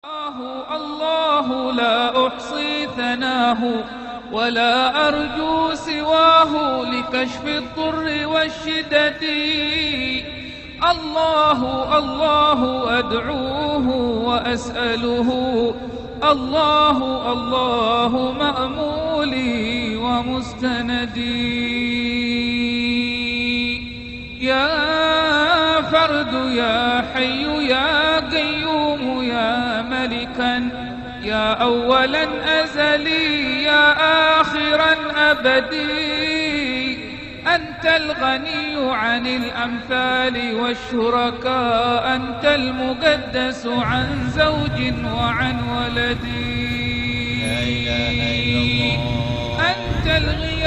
الله لا أحصي ثناه ولا أرجو سواه لكشف الضر والشدة. الله الله أدعوه وأسأله، الله الله مأمولي ومستندي. يا فرد يا حي يا قيوم يا ملكا، يا أولا أزلي يا آخرا أبدي. أنت الغني عن الأمثال والشركاء، أنت المقدس عن زوج وعن ولد. لا إله إلا الله. أنت الغياث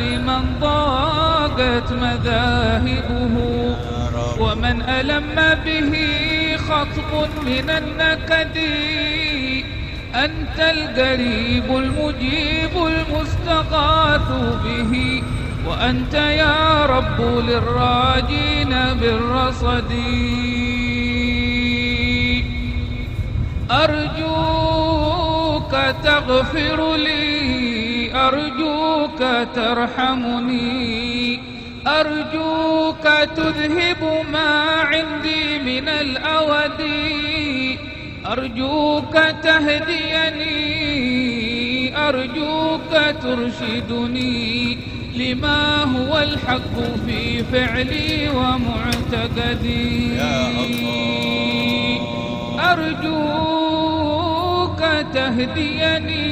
لمن ضاقت مذاهبه، ومن ألم به خطب من النكد. أنت القريب المجيب المستغاث به، وأنت يا رب للراجين بالرصد. أرجوك تغفر لي، أرجوك ترحمني، أرجوك تذهب ما عندي من الأود. أرجوك تهديني، أرجوك ترشدني لما هو الحق في فعلي ومعتقدي. يا الله. أرجوك تهديني،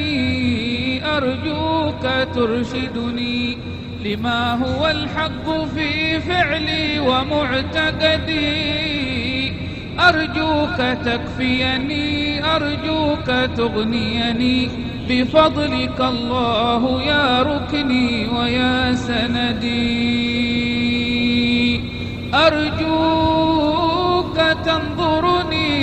أرجوك ترشدني لما هو الحق في فعلي ومعتقدي. أرجوك تكفيني، أرجوك تغنيني بفضلك الله يا ركني ويا سندي. أرجوك تنظرني،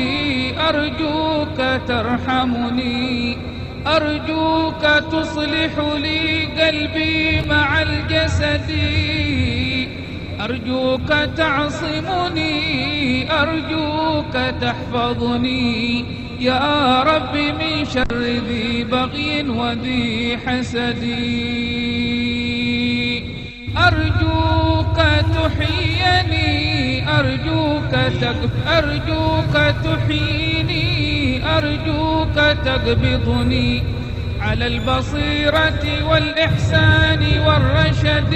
أرجوك ترحمني، أرجوك تصلح لي قلبي مع الجسد. أرجوك تعصمني، أرجوك تحفظني يا رب من شر ذي بغي وذي حسد. أرجوك تحييني، أرجوك تحييني، أرجوك تقبضني على البصيرة والإحسان والرشد،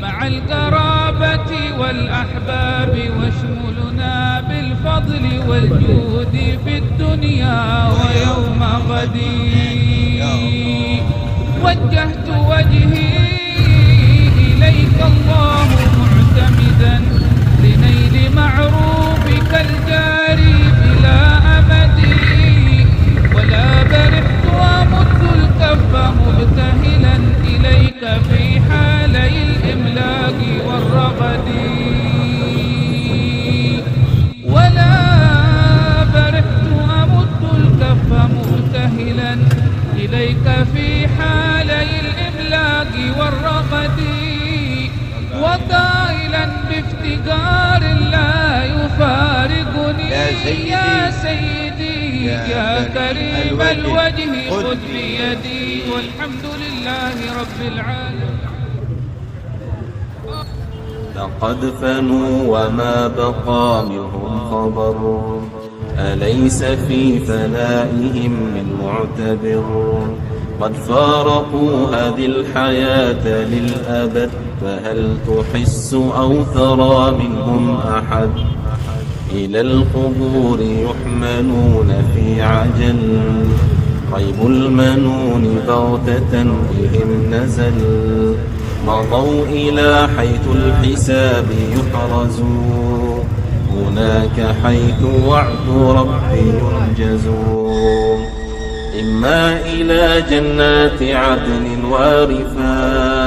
مع القرابة والأحباب، واشملنا بالفضل والجود في الدنيا ويوم غدي. وجهت وجهي إليك الله معتمدا لنيل معروفك الجاري بلا أمد، ولا برحت ومد الكف مبتهلا إليك في حالي الإملاق والرغد. ولا برحت أمد الكف مبتهلا إليك في حالي الإملاق والرغد، وقائلا بافتقار لا يفارقني. يا سيدي يا كريم الوجه خذ بيدي، والحمد لله رب العالمين. لقد فنوا وما بقى منهم خبر، أليس في فنائهم من معتبر؟ قد فارقوا هذه الحياة للأبد، فهل تحس أو ترى منهم أحد؟ إلى القبور يحملون في عجل، ريب المنون بغتة بهم نزل. مضوا إلى حيث الحساب يحرزون، هناك حيث وعد ربي ينجز. إما إلى جنات عدن وارفات،